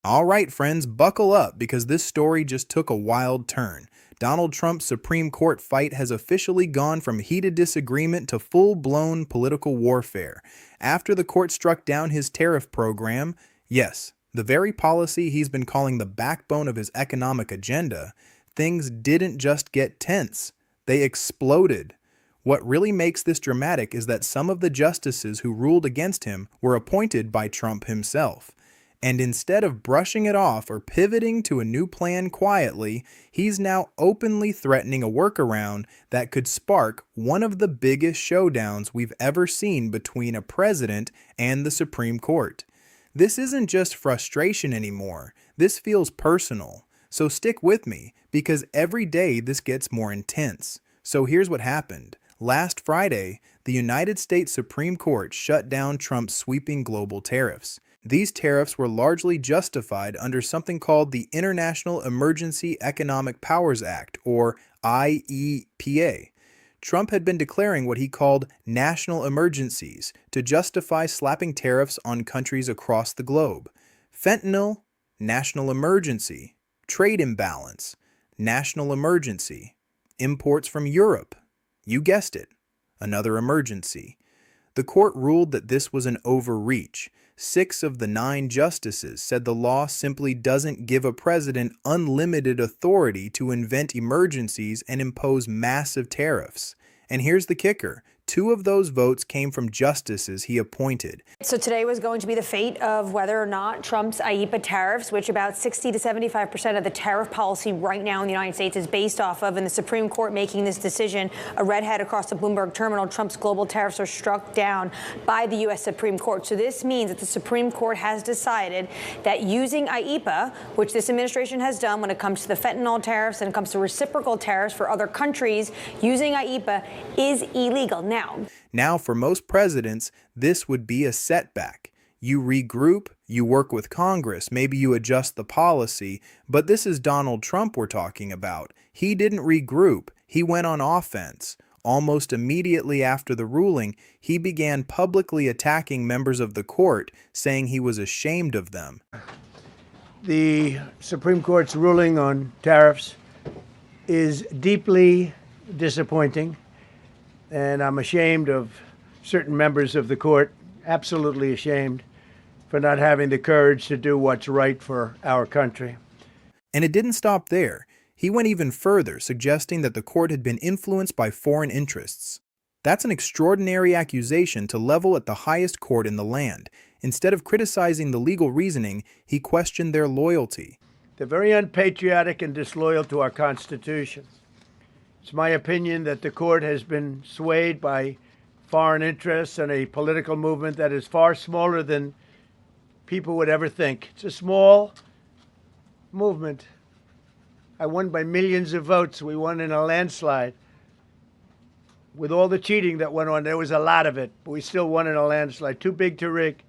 All right, friends, buckle up because this story just took a wild turn. Donald Trump's Supreme Court fight has officially gone from heated disagreement to full-blown political warfare. After the court struck down his tariff program, yes, the very policy he's been calling the backbone of his economic agenda, things didn't just get tense, they exploded. What really makes this dramatic is that some of the justices who ruled against him were appointed by Trump himself. And instead of brushing it off or pivoting to a new plan quietly, he's now openly threatening a workaround that could spark one of the biggest showdowns we've ever seen between a president and the Supreme Court. This isn't just frustration anymore. This feels personal. So stick with me, because every day this gets more intense. So here's what happened. Last Friday, the United States Supreme Court shut down Trump's sweeping global tariffs. These tariffs were largely justified under something called the International Emergency Economic Powers Act, or IEPA. Trump had been declaring what he called national emergencies to justify slapping tariffs on countries across the globe. Fentanyl, national emergency. Trade imbalance, national emergency. Imports from Europe, you guessed it, another emergency. The court ruled that this was an overreach. 6 of the 9 justices said the law simply doesn't give a president unlimited authority to invent emergencies and impose massive tariffs. And here's the kicker. 2 of those votes came from justices he appointed. So today was going to be the fate of whether or not Trump's IEPA tariffs, which about 60 to 75% of the tariff policy right now in the United States is based off of, and the Supreme Court making this decision, a redhead across the Bloomberg terminal, Trump's global tariffs are struck down by the U.S. Supreme Court. So this means that the Supreme Court has decided that using IEPA, which this administration has done when it comes to the fentanyl tariffs and it comes to reciprocal tariffs for other countries, using IEPA is illegal. Now, for most presidents, this would be a setback. You regroup, you work with Congress, maybe you adjust the policy, but this is Donald Trump we're talking about. He didn't regroup, he went on offense. Almost immediately after the ruling, he began publicly attacking members of the court, saying he was ashamed of them. The Supreme Court's ruling on tariffs is deeply disappointing. And I'm ashamed of certain members of the court, absolutely ashamed, for not having the courage to do what's right for our country. And it didn't stop there. He went even further, suggesting that the court had been influenced by foreign interests. That's an extraordinary accusation to level at the highest court in the land. Instead of criticizing the legal reasoning, he questioned their loyalty. They're very unpatriotic and disloyal to our Constitution. It's my opinion that the court has been swayed by foreign interests and a political movement that is far smaller than people would ever think. It's a small movement. I won by millions of votes. We won in a landslide. With all the cheating that went on, there was a lot of it, but we still won in a landslide. Too big to rig.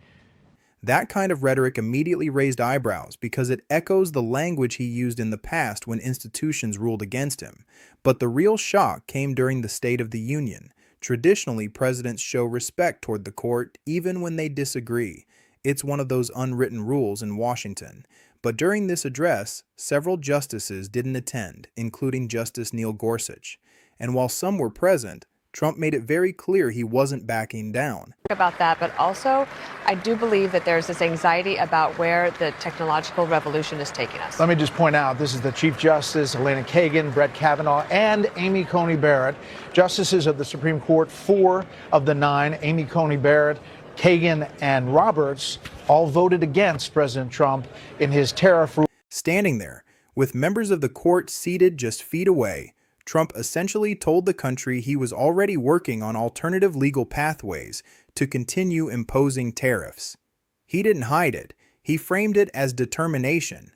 That kind of rhetoric immediately raised eyebrows because it echoes the language he used in the past when institutions ruled against him. But the real shock came during the State of the Union. Traditionally, presidents show respect toward the court even when they disagree. It's one of those unwritten rules in Washington. But during this address, several justices didn't attend, including Justice Neil Gorsuch. And while some were present, Trump made it very clear he wasn't backing down. About that, but also I do believe that there's this anxiety about where the technological revolution is taking us. Let me just point out, this is the Chief Justice, Elena Kagan, Brett Kavanaugh, and Amy Coney Barrett, justices of the Supreme Court. 4 of the 9, Amy Coney Barrett, Kagan, and Roberts, all voted against President Trump in his tariff rule. Standing there, with members of the court seated just feet away, Trump essentially told the country he was already working on alternative legal pathways to continue imposing tariffs. He didn't hide it. He framed it as determination.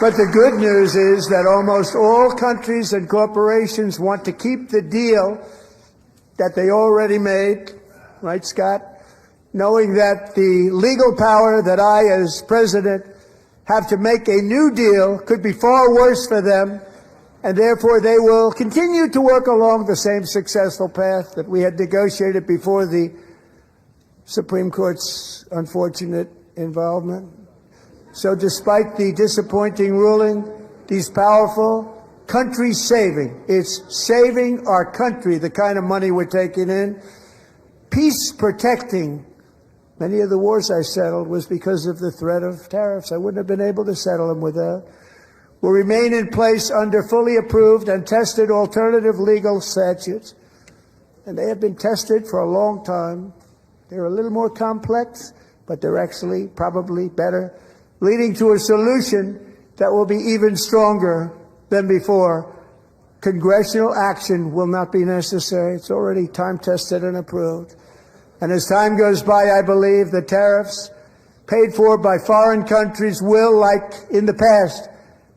But the good news is that almost all countries and corporations want to keep the deal that they already made, right, Scott? Knowing that the legal power that I, as president, have to make a new deal could be far worse for them, and therefore they will continue to work along the same successful path that we had negotiated before the Supreme Court's unfortunate involvement. So despite the disappointing ruling, these powerful, country-saving, it's saving our country, the kind of money we're taking in, peace-protecting. Many of the wars I settled was because of the threat of tariffs. I wouldn't have been able to settle them without. Will remain in place under fully approved and tested alternative legal statutes. And they have been tested for a long time. They're a little more complex, but they're actually probably better, leading to a solution that will be even stronger than before. Congressional action will not be necessary. It's already time-tested and approved. And as time goes by, I believe the tariffs paid for by foreign countries will, like in the past,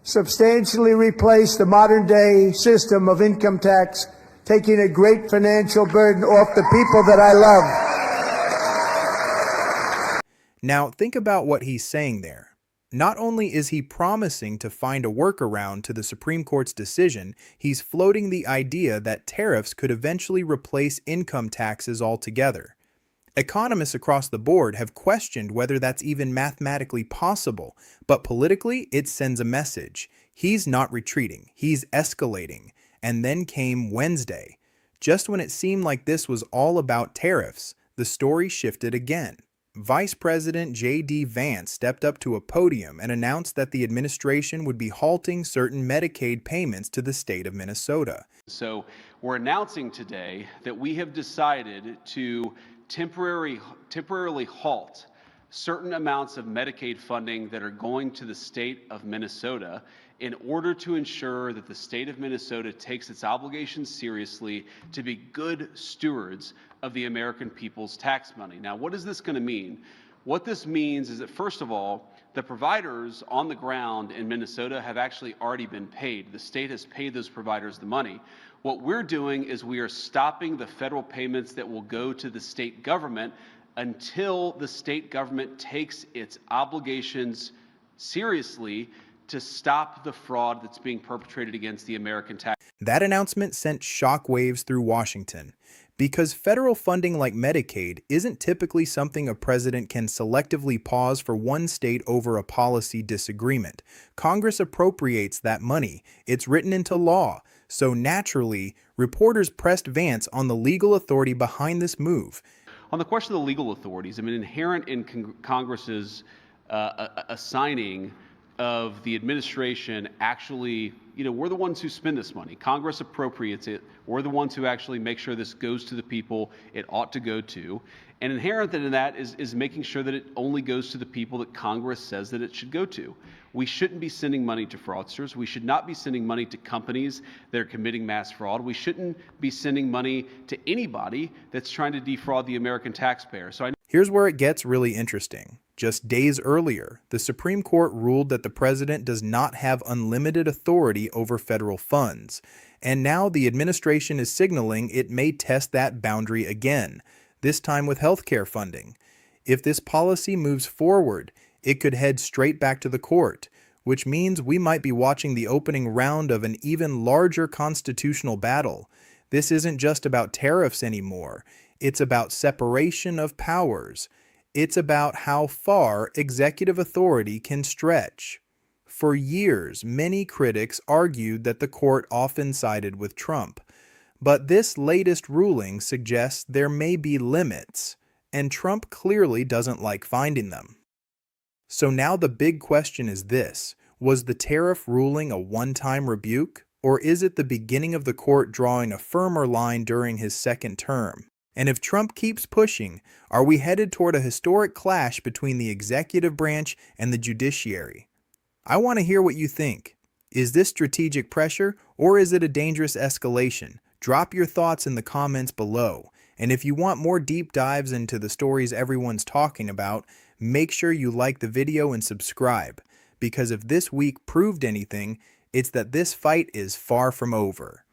substantially replace the modern-day system of income tax, taking a great financial burden off the people that I love. Now, think about what he's saying there. Not only is he promising to find a workaround to the Supreme Court's decision, he's floating the idea that tariffs could eventually replace income taxes altogether. Economists across the board have questioned whether that's even mathematically possible, but politically it sends a message. He's not retreating, he's escalating. And then came Wednesday. Just when it seemed like this was all about tariffs, the story shifted again. Vice President J.D. Vance stepped up to a podium and announced that the administration would be halting certain Medicaid payments to the state of Minnesota. So we're announcing today that we have decided to temporarily halt certain amounts of Medicaid funding that are going to the state of Minnesota in order to ensure that the state of Minnesota takes its obligations seriously to be good stewards of the American people's tax money. Now, what is this going to mean? What this means is that, first of all, the providers on the ground in Minnesota have actually already been paid. The state has paid those providers the money. What we're doing is we are stopping the federal payments that will go to the state government until the state government takes its obligations seriously to stop the fraud that's being perpetrated against the American tax. That announcement sent shockwaves through Washington. Because federal funding like Medicaid isn't typically something a president can selectively pause for one state over a policy disagreement. Congress appropriates that money. It's written into law. So naturally, reporters pressed Vance on the legal authority behind this move. On the question of the legal authorities, I mean, inherent in Congress's assigning of the administration actually, we're the ones who spend this money. Congress appropriates it. We're the ones who actually make sure this goes to the people it ought to go to. And inherent in that is making sure that it only goes to the people that Congress says that it should go to. We shouldn't be sending money to fraudsters. We should not be sending money to companies that are committing mass fraud. We shouldn't be sending money to anybody that's trying to defraud the American taxpayer. Here's where it gets really interesting. Just days earlier, the Supreme Court ruled that the president does not have unlimited authority over federal funds. And now the administration is signaling it may test that boundary again, this time with healthcare funding. If this policy moves forward, it could head straight back to the court, which means we might be watching the opening round of an even larger constitutional battle. This isn't just about tariffs anymore. It's about separation of powers. It's about how far executive authority can stretch. For years, many critics argued that the court often sided with Trump. But this latest ruling suggests there may be limits, and Trump clearly doesn't like finding them. So now the big question is this: was the tariff ruling a one-time rebuke, or is it the beginning of the court drawing a firmer line during his second term? And if Trump keeps pushing, are we headed toward a historic clash between the executive branch and the judiciary? I want to hear what you think. Is this strategic pressure, or is it a dangerous escalation? Drop your thoughts in the comments below. And if you want more deep dives into the stories everyone's talking about, make sure you like the video and subscribe. Because if this week proved anything, it's that this fight is far from over.